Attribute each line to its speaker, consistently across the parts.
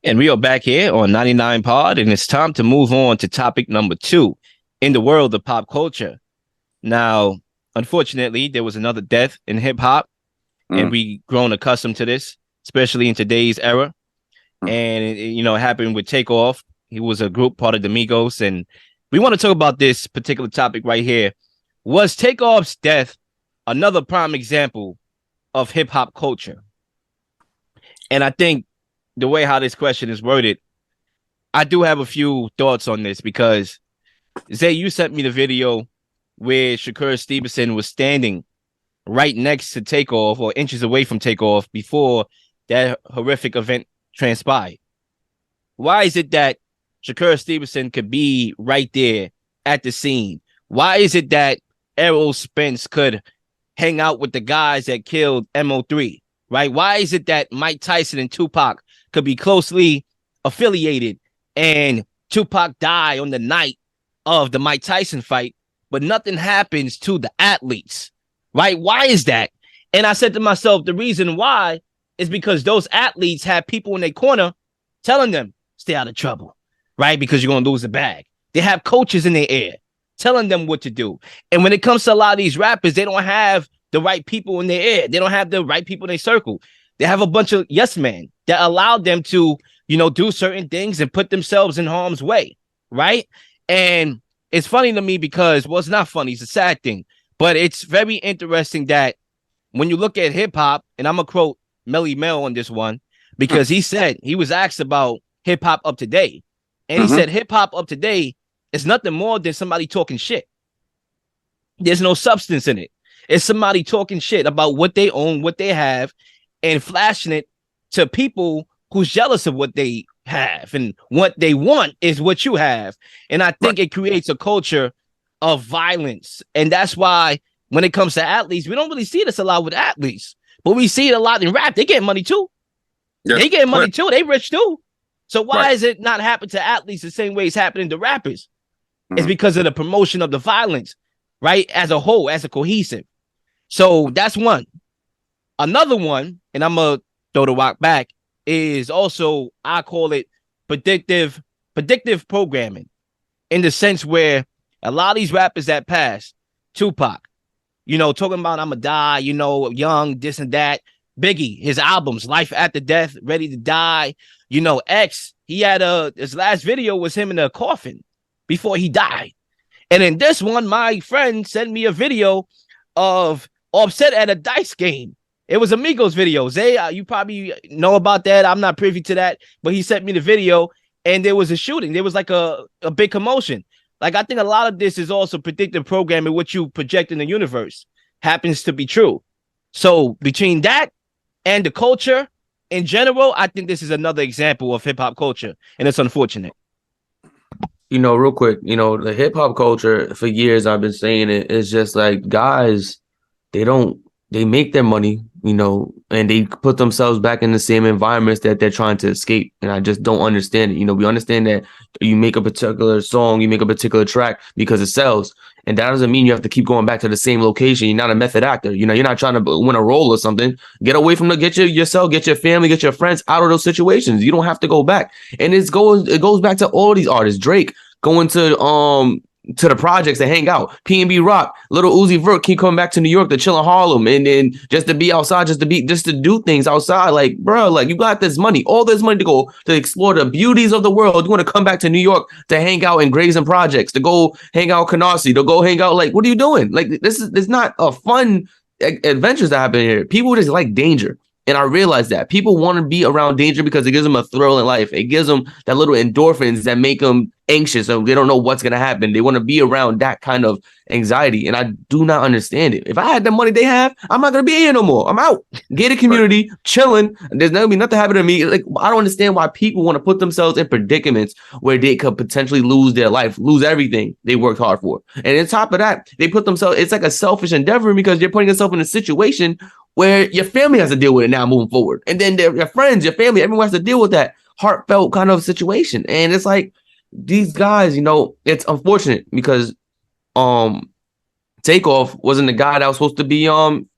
Speaker 1: And we are back here on 99 Pod, and it's time to move on to topic number 2 in the world of pop culture. Now, unfortunately, there was another death in hip hop, and
Speaker 2: Mm,
Speaker 1: we grown accustomed to this, especially in today's era.
Speaker 2: mm.
Speaker 1: And it happened with Takeoff. He was a group part of the Migos, and we want to talk about this particular topic right here. Was Takeoff's death another prime example of hip hop culture? And I think the way how this question is worded, I do have a few thoughts on this because Zay, you sent me the video where Shakur Stevenson was standing right next to Takeoff or inches away from Takeoff before that horrific event transpired. Why is it that Shakur Stevenson could be right there at the scene? Why is it that Errol Spence could hang out with the guys that killed MO3? Right? Why is it that Mike Tyson and Tupac could be closely affiliated and Tupac died on the night of the Mike Tyson fight, but nothing happens to the athletes? Right? Why is that? And I said to myself, the reason why is because those athletes have people in their corner telling them, stay out of trouble, right? Because you're going to lose the bag. They have coaches in their ear telling them what to do. And when it comes to a lot of these rappers, they don't have the right people in their ear. They don't have the right people in their circle. They have a bunch of yes men that allowed them to, do certain things and put themselves in harm's way, right? And it's funny to me because, well, it's not funny. It's a sad thing. But it's very interesting that when you look at hip hop, and I'm going to quote Melly Mel on this one, because he said he was asked about hip hop up to date. And he said hip hop up to date is nothing more than somebody talking shit. There's no substance in it. It's somebody talking shit about what they own, what they have, and flashing it to people who's jealous of what they have. And what they want is what you have. And I think it creates a culture of violence. And that's why when it comes to athletes, we don't really see this a lot with athletes, but we see it a lot in rap. They get money too. Yeah. They get money too. They rich too. So why is it not happen to athletes the same way it's happening to rappers? It's because of the promotion of the violence, right? As a whole, as a cohesive. So that's one. Another one, and I'm going to throw the rock back, is also, I call it predictive programming, in the sense where a lot of these rappers that pass, Tupac, talking about I'ma die, young, this and that. Biggie, his albums, Life After Death, Ready to Die. X, he had his last video was him in a coffin before he died. And in this one, my friend sent me a video of Offset at a dice game. It was Amigos video. Zay, you probably know about that. I'm not privy to that, but he sent me the video and there was a shooting. There was like a big commotion. Like, I think a lot of this is also predictive programming. What you project in the universe happens to be true. So between that and the culture in general, I think this is another example of hip hop culture, and it's unfortunate.
Speaker 3: Real quick, the hip hop culture for years, I've been saying it's just like guys, they make their money, and they put themselves back in the same environments that they're trying to escape. And I just don't understand it. We understand that you make a particular song, you make a particular track because it sells. And that doesn't mean you have to keep going back to the same location. You're not a method actor. You're not trying to win a role or something. Get away from get yourself, get your family, get your friends out of those situations. You don't have to go back. And it goes back to all these artists. Drake going to the projects to hang out. P&B Rock, Little Uzi Vert keep coming back to New York to chill in Harlem and then just to be outside, just to do things outside. Like, bro, like you got this money, all this money to go to explore the beauties of the world. You want to come back to New York to hang out in Grayson Projects, to go hang out Canarsie, to go hang out. Like, what are you doing? Like, this is not a fun adventures that happen here. People just like danger. And I realize that people want to be around danger because it gives them a thrill in life. It gives them that little endorphins that make them anxious. So they don't know what's going to happen. They want to be around that kind of anxiety. And I do not understand it. If I had the money they have, I'm not going to be here no more. I'm out. Gated community, chilling. There's not going to be nothing happening to me. Like, I don't understand why people want to put themselves in predicaments where they could potentially lose their life, lose everything they worked hard for. And on top of that, they put themselves, it's like a selfish endeavor because you're putting yourself in a situation where your family has to deal with it now moving forward. And then your friends, your family, everyone has to deal with that heartfelt kind of situation. And it's like these guys, it's unfortunate because Takeoff wasn't the guy that was supposed to be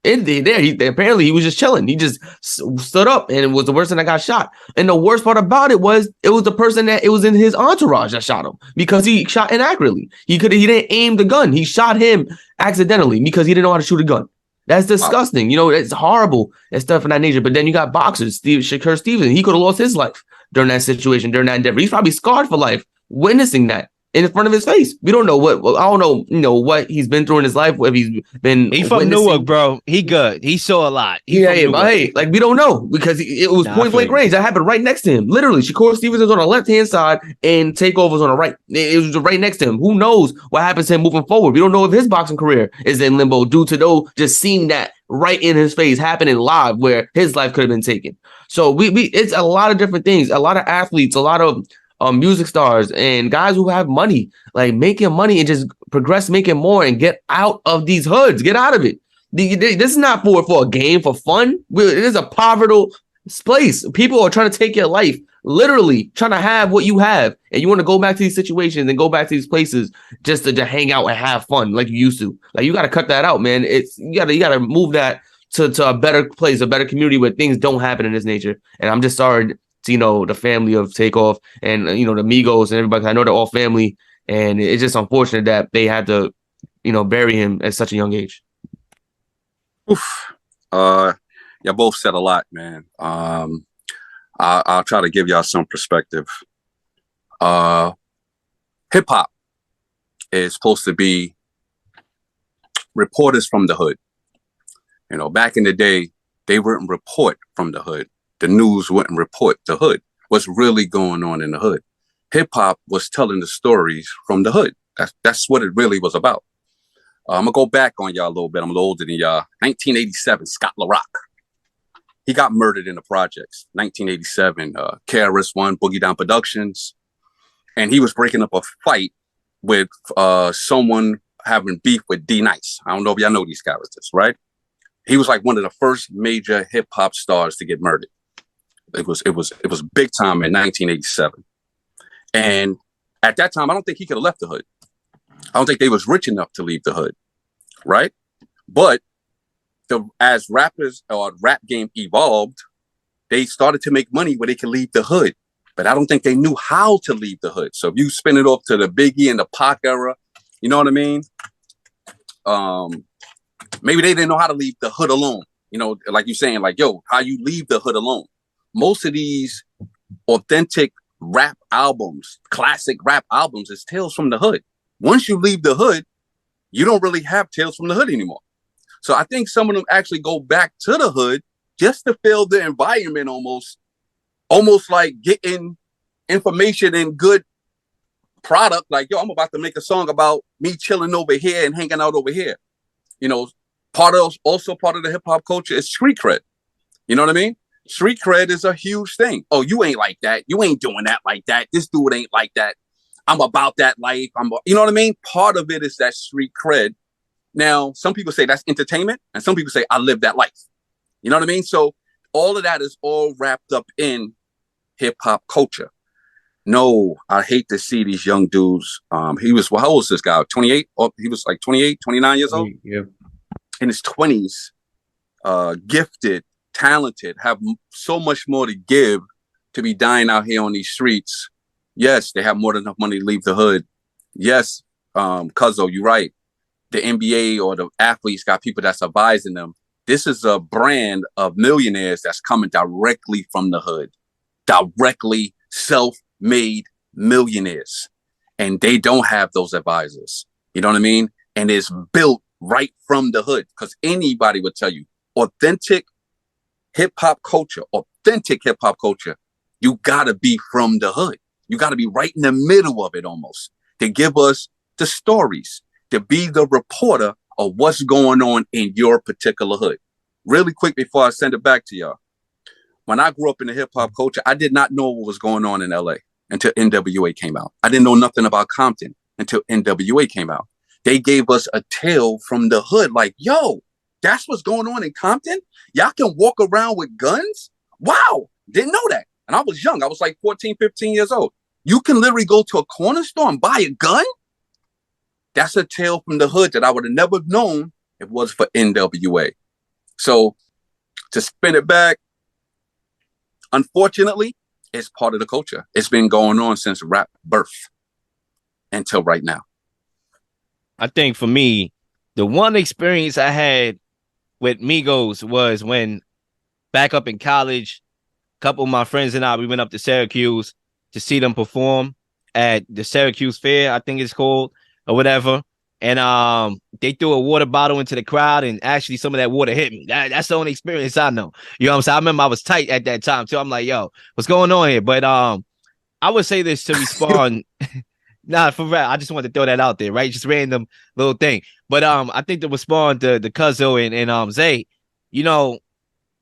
Speaker 3: Apparently he was just chilling. He just stood up, and it was the person that got shot. And the worst part about it was the person that it was in his entourage that shot him because he shot inaccurately. He didn't aim the gun. He shot him accidentally because he didn't know how to shoot a gun. That's disgusting. Wow. You know, it's horrible and stuff of that nature. But then you got boxers, Shakur Stevenson. He could have lost his life during that situation, during that endeavor. He's probably scarred for life witnessing that in front of his face. We don't know I don't know, what he's been through in his life. If he's been.
Speaker 1: He from Newark, bro. He good. He saw a lot.
Speaker 3: But hey, like we don't know because it was point blank range. That happened right next to him. Literally, Shakur Stevens was on the left hand side and Takeoff was on the right. It was right next to him. Who knows what happens to him moving forward? We don't know if his boxing career is in limbo due to just seeing that right in his face happening live, where his life could have been taken. So it's a lot of different things. A lot of athletes, a lot of music stars and guys who have money, like making money and just progress, making more and get out of these hoods, get out of it. This is not for a game, for fun. It is a poverty place. People are trying to take your life, literally trying to have what you have. And you want to go back to these situations and go back to these places just to hang out and have fun like you used to. Like, you got to cut that out, man. You gotta move that to a better place, a better community where things don't happen in this nature. And I'm just sorry to, the family of Takeoff and, the Migos and everybody. I know they're all family, and it's just unfortunate that they had to, bury him at such a young age.
Speaker 2: Oof. Y'all both said a lot, man. I'll try to give y'all some perspective. Hip hop is supposed to be reporters from the hood. Back in the day, they wouldn't report from the hood. The news wouldn't report the hood. What's really going on in the hood? Hip hop was telling the stories from the hood. That's what it really was about. I'm gonna go back on y'all a little bit. I'm a little older than y'all. 1987, Scott LaRock. He got murdered in the projects. 1987, KRS-One, Boogie Down Productions, and he was breaking up a fight with someone having beef with D Nice. I don't know if y'all know these characters, right? He was like one of the first major hip hop stars to get murdered. It was big time in 1987. And at that time, I don't think he could have left the hood. I don't think they was rich enough to leave the hood, right? But as rappers or rap game evolved, they started to make money where they could leave the hood. But I don't think they knew how to leave the hood. So if you spin it off to the Biggie and the Pac era, you know what I mean? Maybe they didn't know how to leave the hood alone. Like you're saying, like, yo, how you leave the hood alone? Most of these authentic rap albums, classic rap albums, is tales from the hood. Once you leave the hood, you don't really have tales from the hood anymore. So I think some of them actually go back to the hood just to feel the environment, almost like getting information and good product. Like, yo, I'm about to make a song about me chilling over here and hanging out over here. Part of the hip hop culture is street cred. You know what I mean? Street cred is a huge thing. Oh, you ain't like that. You ain't doing that like that. This dude ain't like that. I'm about that life. You know what I mean? Part of it is that street cred. Now, some people say that's entertainment, and some people say I live that life. You know what I mean? So all of that is all wrapped up in hip hop culture. No, I hate to see these young dudes. How old was this guy? 28? Oh, he was like 28, 29 years old?
Speaker 3: Yeah.
Speaker 2: In his 20s, gifted, talented, have so much more to give, to be dying out here on these streets. Yes, they have more than enough money to leave the hood. Yes, Cuzzo, you're right. The NBA or the athletes got people that's advising them. This is a brand of millionaires that's coming directly from the hood, directly self-made millionaires. And they don't have those advisors. You know what I mean? And it's built right from the hood, because anybody would tell you authentic hip hop culture, you gotta be from the hood. You gotta be right in the middle of it almost to give us the stories, to be the reporter of what's going on in your particular hood. Really quick before I send it back to y'all. When I grew up in the hip hop culture, I did not know what was going on in LA until NWA came out. I didn't know nothing about Compton until NWA came out. They gave us a tale from the hood, like, yo, that's what's going on in Compton? Y'all can walk around with guns? Wow, didn't know that. And I was young. I was like 14, 15 years old. You can literally go to a corner store and buy a gun? That's a tale from the hood that I would have never known if it was for NWA. So to spin it back, unfortunately, it's part of the culture. It's been going on since rap birth until right now.
Speaker 1: I think for me, the one experience I had with Migos was when back up in college, a couple of my friends and I, we went up to Syracuse to see them perform at the Syracuse Fair, I think it's called, or whatever. And they threw a water bottle into the crowd, and actually some of that water hit me. That's the only experience I know. You know what I'm saying? I remember I was tight at that time too. I'm like, yo, what's going on here? But I would say this to respond. Nah, for real. I just wanted to throw that out there, right? Just random little thing. But I think to respond to the Cuzzo and Zay, you know,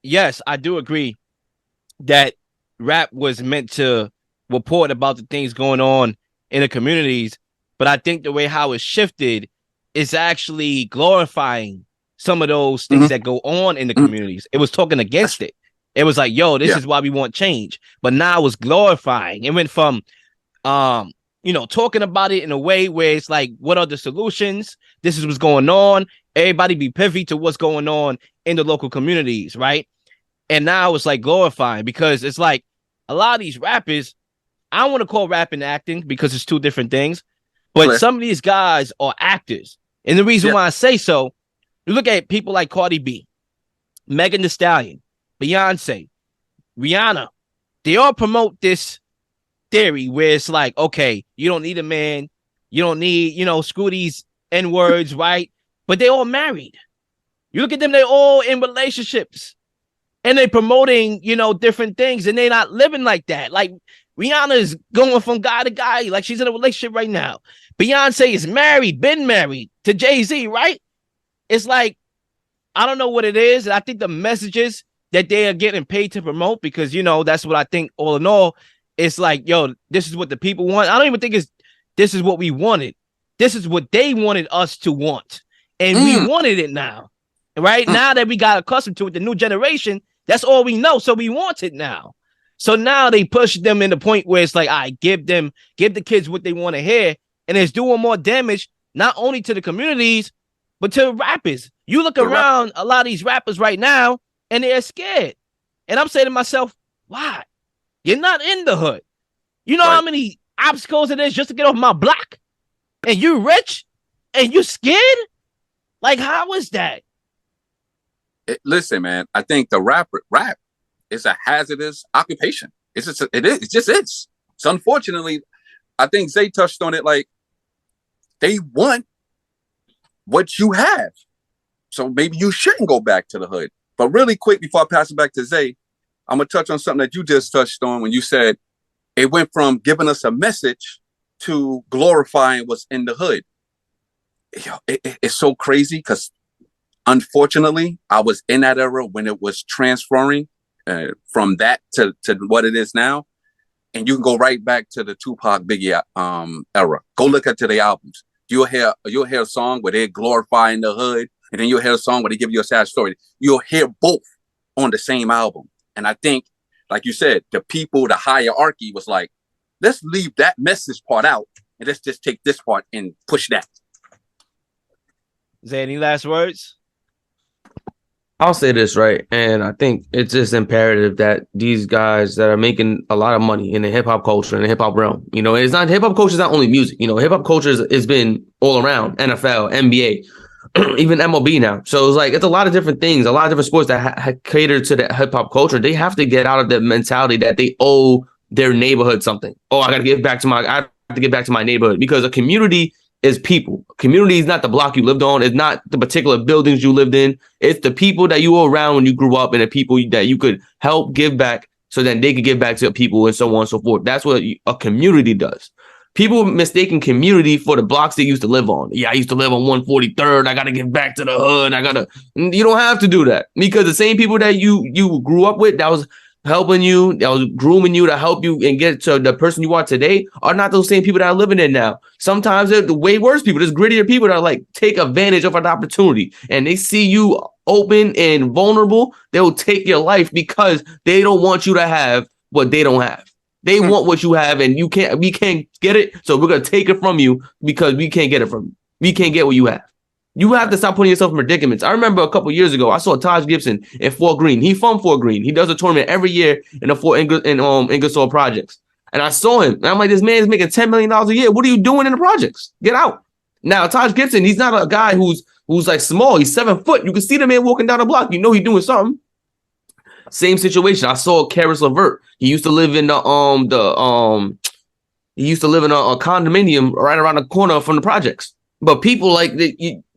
Speaker 1: yes, I do agree that rap was meant to report about the things going on in the communities, but I think the way how it shifted is actually glorifying some of those things that go on in the communities. It was talking against it. It was like, yo, this is why we want change. But now it's glorifying. It went from talking about it in a way where it's like, what are the solutions? This is what's going on. Everybody be privy to what's going on in the local communities, right? And now it's like glorifying, because it's like a lot of these rappers, I don't want to call rapping acting because it's two different things, but some of these guys are actors. And the reason why I say so, you look at people like Cardi B, Megan Thee Stallion, Beyonce, Rihanna, they all promote this theory where it's like, okay, you don't need a man, you don't need, screw these N-words, right? But they all married. You look at them, they're all in relationships. And they promoting, different things, and they're not living like that. Like Rihanna is going from guy to guy, like she's in a relationship right now. Beyonce is married, been married to Jay-Z, right? It's like, I don't know what it is. And I think the messages that they are getting paid to promote, because, that's what I think all in all, it's like, yo, this is what the people want. I don't even think this is what we wanted. This is what they wanted us to want. And we wanted it now. Right? Now that we got accustomed to it, the new generation, that's all we know. So we want it now. So now they push them in the point where it's like, I give the kids what they want to hear. And it's doing more damage, not only to the communities, but to rappers. You look around a lot of these rappers right now, and they're scared. And I'm saying to myself, why? You're not in the hood. You know how many obstacles it is just to get off my block? And you rich? And you scared? Like, how is that?
Speaker 2: Listen, man, I think the rap is a hazardous occupation. It just is. So unfortunately, I think Zay touched on it. Like, they want what you have. So maybe you shouldn't go back to the hood. But really quick, before I pass it back to Zay, I'm going to touch on something that you just touched on when you said it went from giving us a message to glorifying what's in the hood. It's so crazy because, unfortunately, I was in that era when it was transferring from that to what it is now. And you can go right back to the Tupac Biggie era. Go look at their albums. You'll hear a song where they're glorifying the hood, and then you'll hear a song where they give you a sad story. You'll hear both on the same album. And I think, like you said, the hierarchy was like, let's leave that message part out, and let's just take this part and push that.
Speaker 1: Is there any last words?
Speaker 3: I'll say this, right? And I think it's just imperative that these guys that are making a lot of money in the hip hop culture and the hip hop realm, it's not hip hop culture is not only music. Hip hop culture has been all around NFL, NBA, even MLB now. So it's like, it's a lot of different things, a lot of different sports that cater to the hip hop culture. They have to get out of the mentality that they owe their neighborhood something. Oh, I have to give back to my neighborhood, because a community is people. Community is not the block you lived on. It's not the particular buildings you lived in. It's the people that you were around when you grew up, and the people that you could help give back so that they could give back to people, and so on and so forth. That's what a community does. People mistaking community for the blocks they used to live on. Yeah, I used to live on 143rd. I got to give back to the hood. You don't have to do that, because the same people that you grew up with, that was helping you, that was grooming you to help you and get to the person you are today, are not those same people that are living in now. Sometimes they're the way worse people. There's grittier people that are like, take advantage of an opportunity, and they see you open and vulnerable. They will take your life because they don't want you to have what they don't have. They want what you have, and we can't get it. So we're going to take it from you because we can't get it from you. We can't get what you have. You have to stop putting yourself in predicaments. I remember a couple years ago, I saw Taj Gibson in Fort Greene. He from Fort Greene. He does a tournament every year in the Fort Ingersoll projects. And I saw him, and I'm like, this man is making $10 million a year. What are you doing in the projects? Get out. Now, Taj Gibson, he's not a guy who's like small. He's 7 foot. You can see the man walking down the block. You know he's doing something. Same situation. I saw Karis LeVert. He used to live in a condominium right around the corner from the projects. But people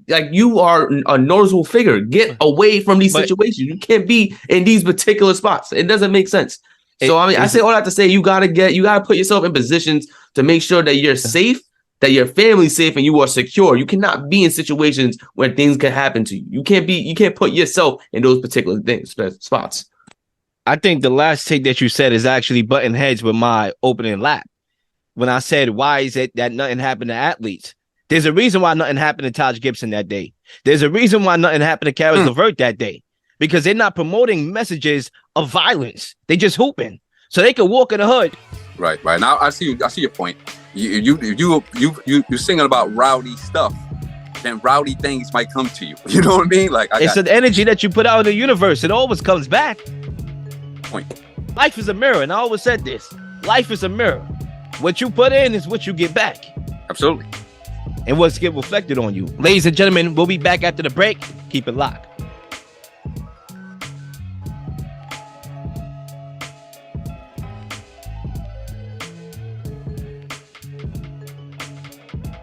Speaker 3: you are a noticeable figure. Get away from these situations. You can't be in these particular spots. It doesn't make sense. So I say all that to say you gotta put yourself in positions to make sure that you're safe, that your family's safe, and you are secure. You cannot be in situations where things can happen to you. You can't put yourself in those particular spots.
Speaker 1: I think the last take that you said is actually butting heads with my opening lap. When I said, why is it that nothing happened to athletes? There's a reason why nothing happened to Taj Gibson that day. There's a reason why nothing happened to Karis LeVert that day. Because they're not promoting messages of violence. They just hooping. So they can walk in the hood.
Speaker 2: Right. Now I see your point. You're singing about rowdy stuff, then rowdy things might come to you. You know what I mean? It's
Speaker 1: an energy that you put out in the universe. It always comes back.
Speaker 2: Point.
Speaker 1: Life is a mirror, and I always said this. Life is a mirror. What you put in is what you get back.
Speaker 2: Absolutely.
Speaker 1: And what's get reflected on you. Ladies and gentlemen, we'll be back after the break. Keep it locked.